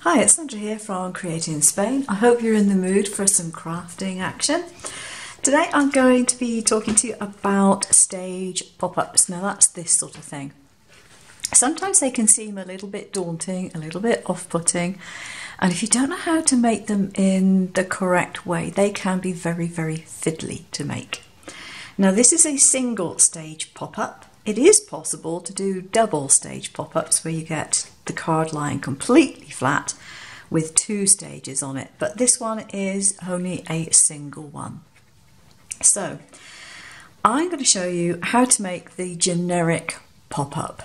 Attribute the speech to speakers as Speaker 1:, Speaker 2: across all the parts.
Speaker 1: Hi, it's Sandra here from Creating in Spain. I hope you're in the mood for some crafting action. Today I'm going to be talking to you about stage pop-ups. Now that's this sort of thing. Sometimes they can seem a little bit daunting, a little bit off-putting, and if you don't know how to make them in the correct way, they can be very, very fiddly to make. Now this is a single stage pop-up. It is possible to do double stage pop-ups where you get the card lying completely flat with two stages on it, but this one is only a single one. So I'm going to show you how to make the generic pop-up.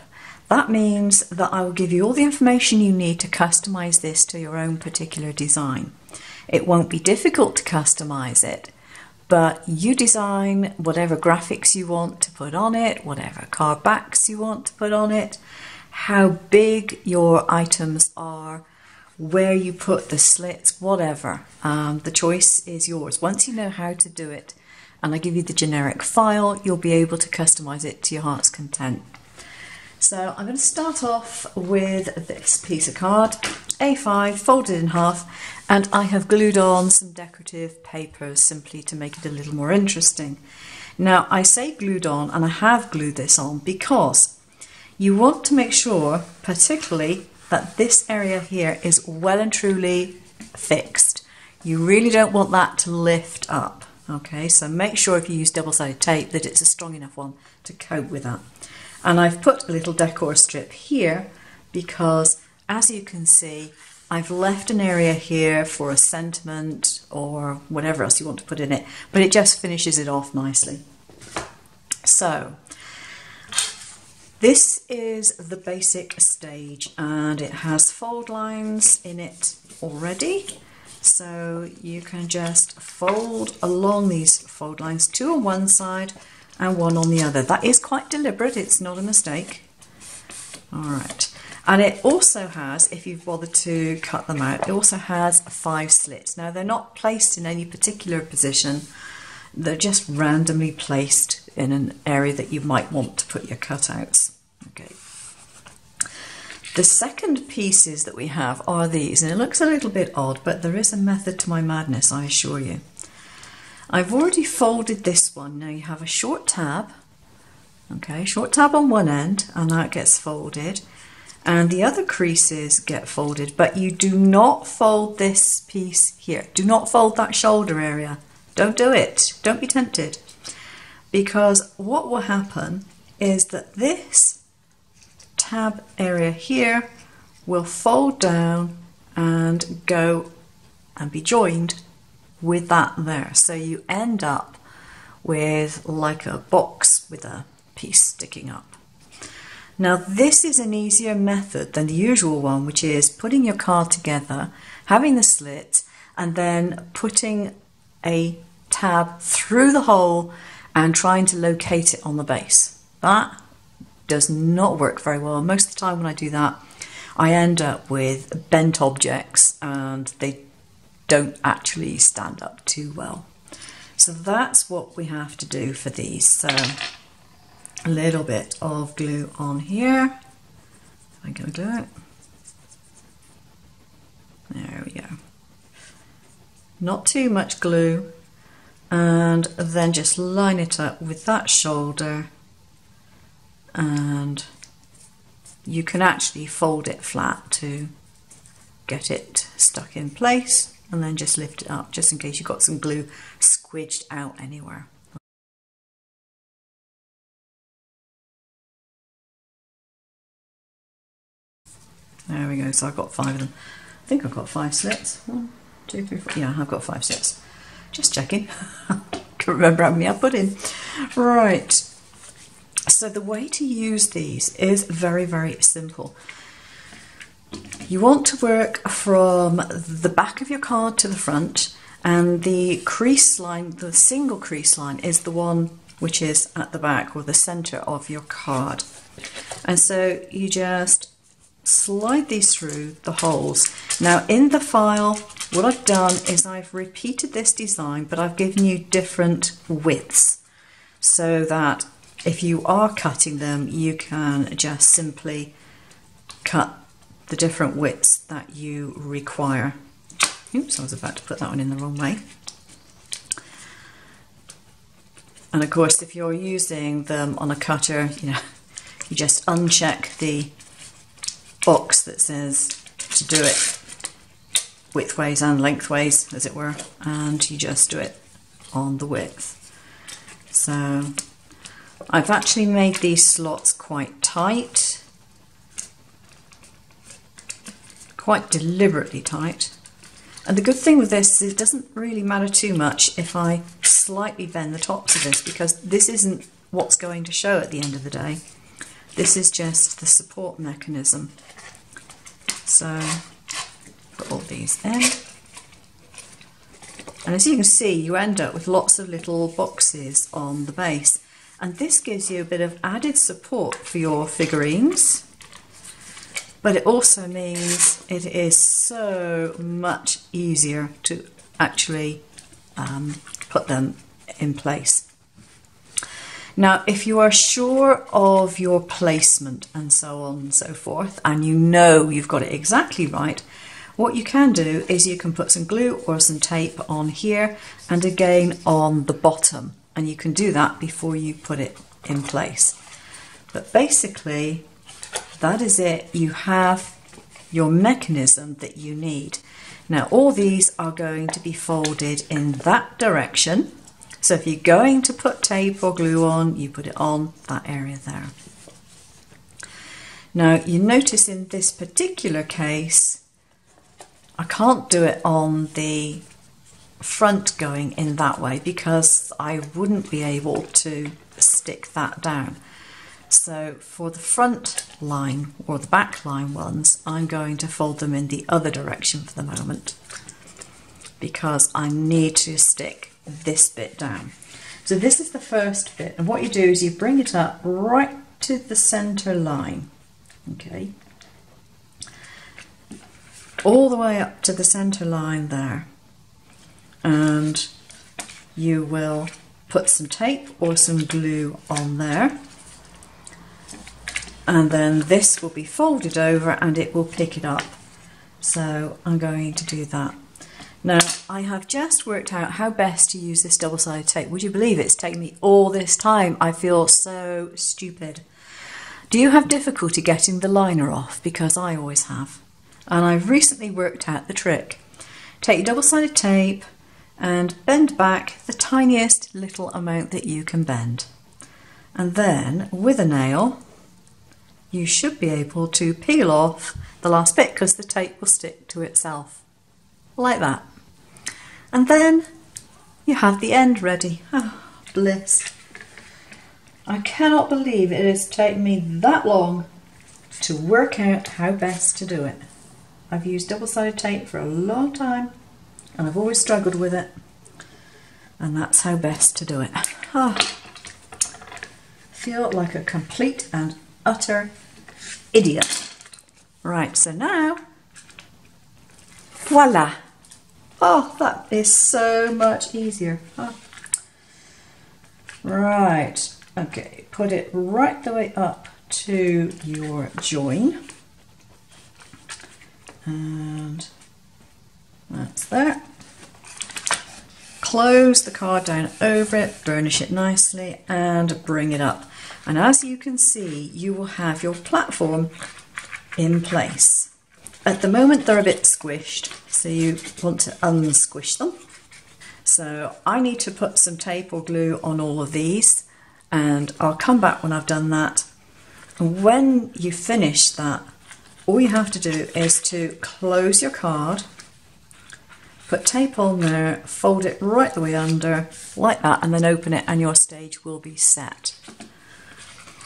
Speaker 1: That means that I will give you all the information you need to customize this to your own particular design. It won't be difficult to customize it, but you design whatever graphics you want to put on it, whatever card backs you want to put on it, how big your items are, where you put the slits, whatever. The choice is yours. Once you know how to do it and I give you the generic file, you'll be able to customize it to your heart's content. So I'm going to start off with this piece of card, A5, folded in half, and I have glued on some decorative papers simply to make it a little more interesting. Now I say glued on, and I have glued this on because you want to make sure, particularly, that this area here is well and truly fixed. You really don't want that to lift up. Okay, so make sure if you use double-sided tape that it's a strong enough one to cope with that. And I've put a little decor strip here because, as you can see, I've left an area here for a sentiment or whatever else you want to put in it, but it just finishes it off nicely. So this is the basic stage and it has fold lines in it already. So you can just fold along these fold lines, two on one side and one on the other. That is quite deliberate, it's not a mistake. Alright, and it also has, if you've bothered to cut them out, it also has 5 slits. Now they're not placed in any particular position, they're just randomly placed in an area that you might want to put your cutouts. Okay. The second pieces that we have are these, and it looks a little bit odd, but there is a method to my madness, I assure you. I've already folded this one. Now you have a short tab, okay, short tab on one end, and that gets folded, and the other creases get folded, but you do not fold this piece here. Do not fold that shoulder area. Don't do it. Don't be tempted, because what will happen is that this tab area here will fold down and go and be joined with that there. So you end up with like a box with a piece sticking up. Now this is an easier method than the usual one, which is putting your card together, having the slits, and then putting a tab through the hole and trying to locate it on the base. That does not work very well. Most of the time when I do that, I end up with bent objects and they don't actually stand up too well. So that's what we have to do for these. So a little bit of glue on here. I'm going to glue it. There we go. Not too much glue, and then just line it up with that shoulder, and you can actually fold it flat to get it stuck in place, and then just lift it up just in case you've got some glue squidged out anywhere. There we go, so I've got 5 of them. I think I've got 5 slits. 1, 2, 3, 4. Yeah, I've got 5 slits. Just checking. Can't remember how many I put in. Right. So the way to use these is very, very simple. You want to work from the back of your card to the front, and the crease line, the single crease line, is the one which is at the back or the center of your card. And so you just slide these through the holes. Now in the file, what I've done is I've repeated this design, but I've given you different widths so that if you are cutting them, you can just simply cut the different widths that you require. Oops, I was about to put that one in the wrong way. And of course, if you're using them on a cutter, you just uncheck the box that says to do it widthways and lengthways, as it were, and you just do it on the width. So I've actually made these slots quite tight, quite deliberately tight. And the good thing with this is it doesn't really matter too much if I slightly bend the tops of this, because this isn't what's going to show at the end of the day. This is just the support mechanism. So put all these in. And as you can see, you end up with lots of little boxes on the base. And this gives you a bit of added support for your figurines. But it also means it is so much easier to actually put them in place. Now, if you are sure of your placement and so on and so forth, and you know you've got it exactly right, what you can do is you can put some glue or some tape on here and again on the bottom, and you can do that before you put it in place. But basically, that is it. You have your mechanism that you need. Now, all these are going to be folded in that direction. So if you're going to put tape or glue on, you put it on that area there. Now, you notice in this particular case, I can't do it on the front going in that way because I wouldn't be able to stick that down. So for the front line or the back line ones, I'm going to fold them in the other direction for the moment because I need to stick this bit down. So this is the first bit, and what you do is you bring it up right to the center line, okay, all the way up to the center line there, and you will put some tape or some glue on there, and then this will be folded over and it will pick it up. So I'm going to do that. Now, I have just worked out how best to use this double-sided tape. Would you believe it's taken me all this time? I feel so stupid. Do you have difficulty getting the liner off? Because I always have. And I've recently worked out the trick. Take your double-sided tape and bend back the tiniest little amount that you can bend. And then, with a nail, you should be able to peel off the last bit because the tape will stick to itself. Like that. And then you have the end ready. Oh, bliss. I cannot believe it has taken me that long to work out how best to do it. I've used double-sided tape for a long time and I've always struggled with it, and that's how best to do it. Oh, feel like a complete and utter idiot. Right, so now, voila. Oh, that is so much easier. Oh. Right, okay, put it right the way up to your join. And that's there. Close the card down over it, burnish it nicely, and bring it up. And as you can see, you will have your platform in place. At the moment they're a bit squished, so you want to unsquish them. So I need to put some tape or glue on all of these, and I'll come back when I've done that. And when you finish that, all you have to do is to close your card, put tape on there, fold it right the way under, like that, and then open it and your stage will be set.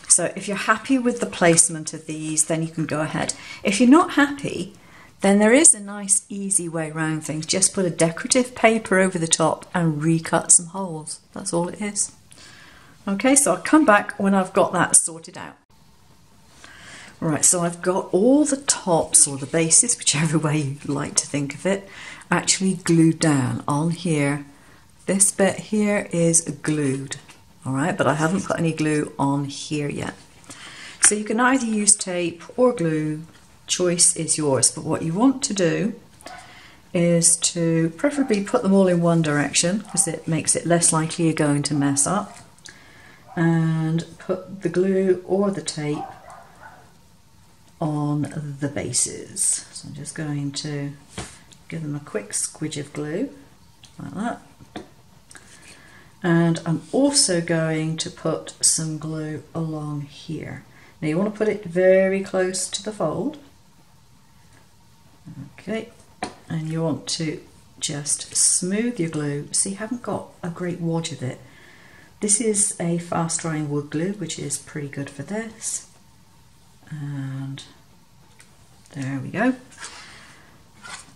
Speaker 1: So if you're happy with the placement of these, then you can go ahead. If you're not happy, then there is a nice easy way around things. Just put a decorative paper over the top and recut some holes. That's all it is. Okay, so I'll come back when I've got that sorted out. Right, so I've got all the tops or the bases, whichever way you like to think of it, actually glued down on here. This bit here is glued. Alright, but I haven't put any glue on here yet. So you can either use tape or glue choice is yours, but what you want to do is to preferably put them all in one direction because it makes it less likely you're going to mess up, and put the glue or the tape on the bases. So I'm just going to give them a quick squidge of glue like that, and I'm also going to put some glue along here. Now you want to put it very close to the fold, okay, and you want to just smooth your glue. So you haven't got a great wodge of it. This is a fast drying wood glue, which is pretty good for this. And there we go.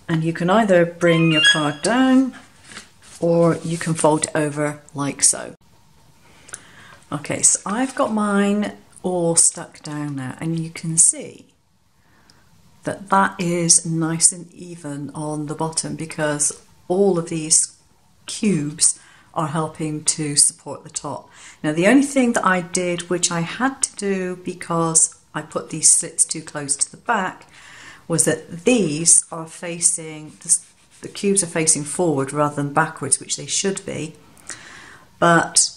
Speaker 1: And you can either bring your card down or you can fold it over like so. Okay, so I've got mine all stuck down now, and you can see that that is nice and even on the bottom because all of these cubes are helping to support the top. Now the only thing that I did, which I had to do because I put these slits too close to the back, was that these are facing, the cubes are facing forward rather than backwards, which they should be, but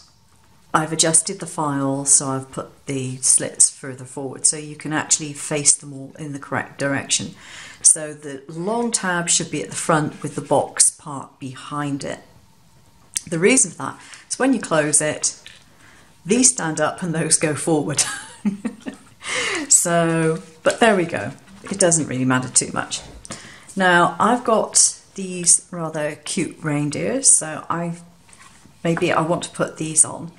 Speaker 1: I've adjusted the file so I've put the slits further forward so you can actually face them all in the correct direction. So the long tab should be at the front with the box part behind it. The reason for that is when you close it, these stand up and those go forward. So, but there we go. It doesn't really matter too much. Now I've got these rather cute reindeers, so maybe I want to put these on.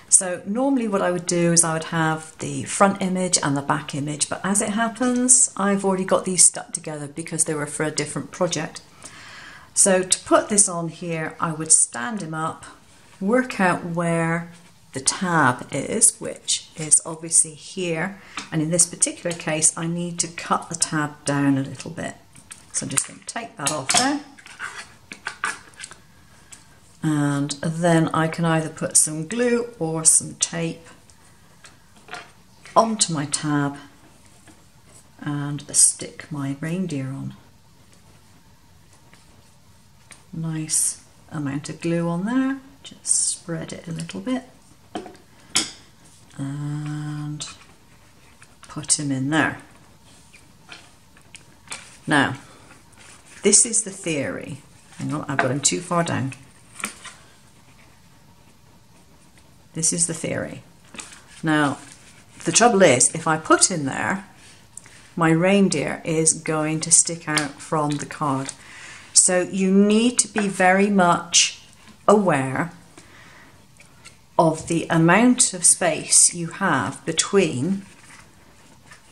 Speaker 1: So normally what I would do is I would have the front image and the back image, but as it happens I've already got these stuck together because they were for a different project. So to put this on here, I would stand him up, work out where the tab is, which is obviously here, and in this particular case I need to cut the tab down a little bit. So I'm just going to take that off there. And then I can either put some glue or some tape onto my tab and stick my reindeer on. Nice amount of glue on there, just spread it a little bit and put him in there. Now, this is the theory. Hang on, I've got him too far down. This is the theory. Now, the trouble is, if I put in there, my reindeer is going to stick out from the card. So you need to be very much aware of the amount of space you have between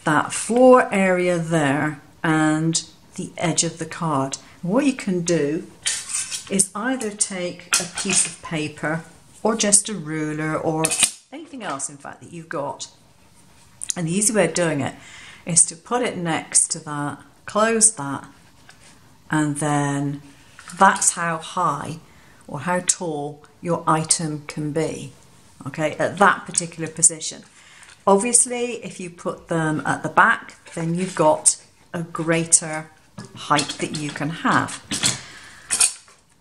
Speaker 1: that floor area there and the edge of the card. What you can do is either take a piece of paper or just a ruler or anything else in fact that you've got, and the easy way of doing it is to put it next to that, close that, and then that's how high or how tall your item can be, okay, at that particular position. Obviously if you put them at the back, then you've got a greater height that you can have.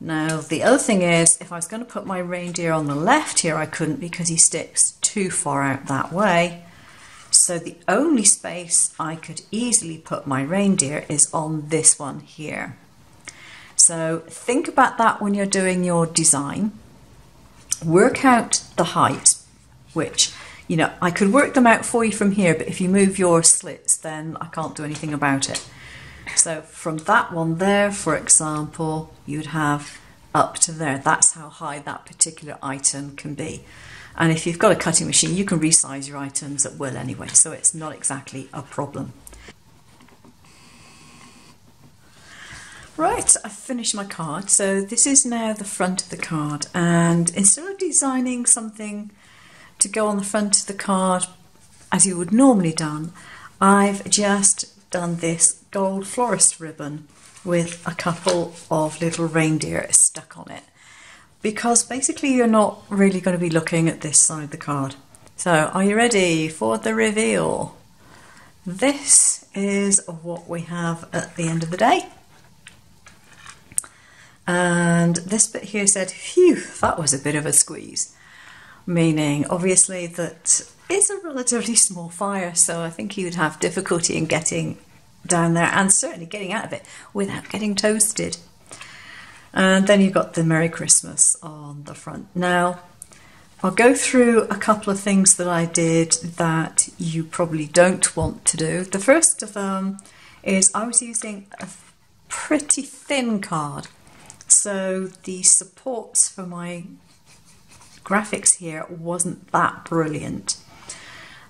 Speaker 1: Now the other thing is, if I was going to put my reindeer on the left here, I couldn't because he sticks too far out that way. So the only space I could easily put my reindeer is on this one here. So think about that when you're doing your design. Work out the height, which, you know, I could work them out for you from here, but if you move your slits, then I can't do anything about it. So from that one there, for example, you'd have up to there. That's how high that particular item can be. And if you've got a cutting machine, you can resize your items at will anyway, so it's not exactly a problem. Right, I've finished my card. So this is now the front of the card, and instead of designing something to go on the front of the card as you would normally done, I've just done this gold florist ribbon with a couple of little reindeer stuck on it, because basically you're not really going to be looking at this side of the card. So are you ready for the reveal? this is what we have at the end of the day. And this bit here said, phew, that was a bit of a squeeze. Meaning, obviously, that it's a relatively small fire, so I think he would have difficulty in getting down there and certainly getting out of it without getting toasted. And then you've got the Merry Christmas on the front. Now, I'll go through a couple of things that I did that you probably don't want to do. The first of them is I was using a pretty thin card. So the supports for my graphics here wasn't that brilliant.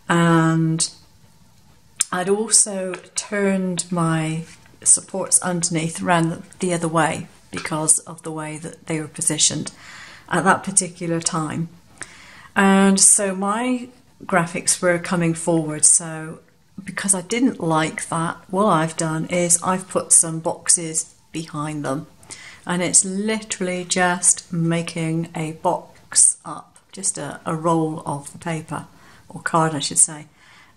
Speaker 1: And I'd also turned my supports underneath around the other way because of the way that they were positioned at that particular time. And so my graphics were coming forward, so because I didn't like that, what I've done is I've put some boxes behind them, and it's literally just making a box up, just a roll of the paper, or card I should say,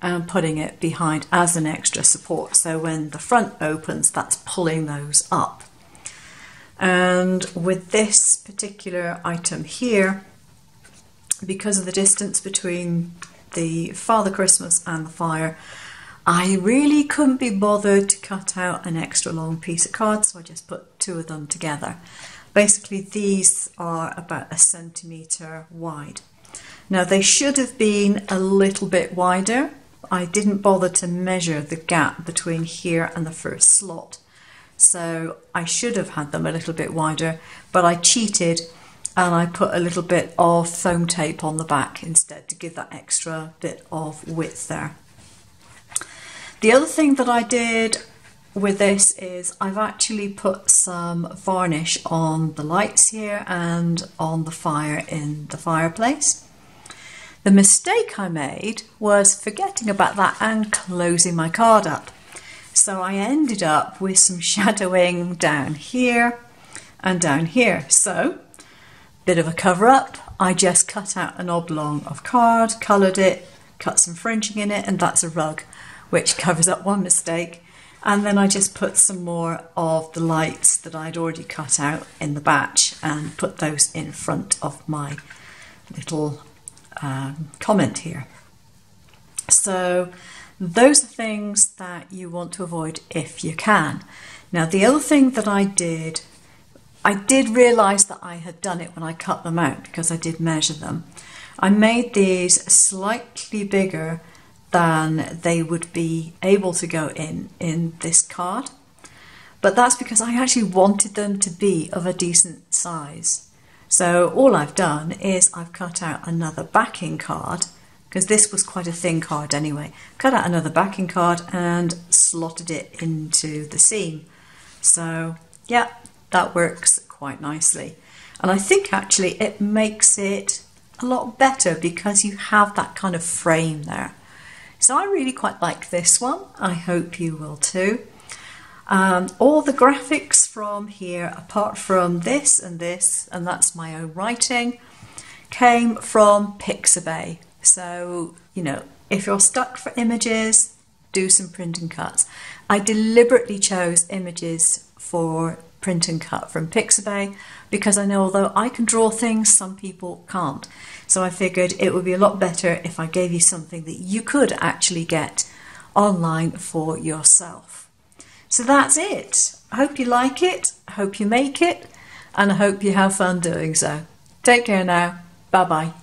Speaker 1: and putting it behind as an extra support, so when the front opens, that's pulling those up. And with this particular item here, because of the distance between the Father Christmas and the fire, I really couldn't be bothered to cut out an extra long piece of card, so I just put two of them together. Basically, these are about 1 centimetre wide. Now, they should have been a little bit wider. I didn't bother to measure the gap between here and the first slot, so I should have had them a little bit wider, but I cheated and I put a little bit of foam tape on the back instead to give that extra bit of width there. The other thing that I did with this is I've actually put some varnish on the lights here and on the fire in the fireplace. The mistake I made was forgetting about that and closing my card up. So I ended up with some shadowing down here and down here. So, bit of a cover up, I just cut out an oblong of card, coloured it, cut some fringing in it, and that's a rug, which covers up one mistake. And then I just put some more of the lights that I'd already cut out in the batch and put those in front of my little comment here. So those are things that you want to avoid if you can. Now, the other thing that I did realise that I had done it when I cut them out because I did measure them. I made these slightly bigger than they would be able to go in this card, but that's because I actually wanted them to be of a decent size. So all I've done is I've cut out another backing card, because this was quite a thin card anyway, cut out another backing card and slotted it into the seam. So yeah, that works quite nicely. And I think actually it makes it a lot better because you have that kind of frame there. So I really quite like this one. I hope you will too. All the graphics from here, apart from this, and that's my own writing, came from Pixabay. So, you know, if you're stuck for images, do some print and cuts. I deliberately chose images for print and cut from Pixabay because I know although I can draw things, some people can't. So I figured it would be a lot better if I gave you something that you could actually get online for yourself. So that's it. I hope you like it, I hope you make it, and I hope you have fun doing so. Take care now. Bye bye.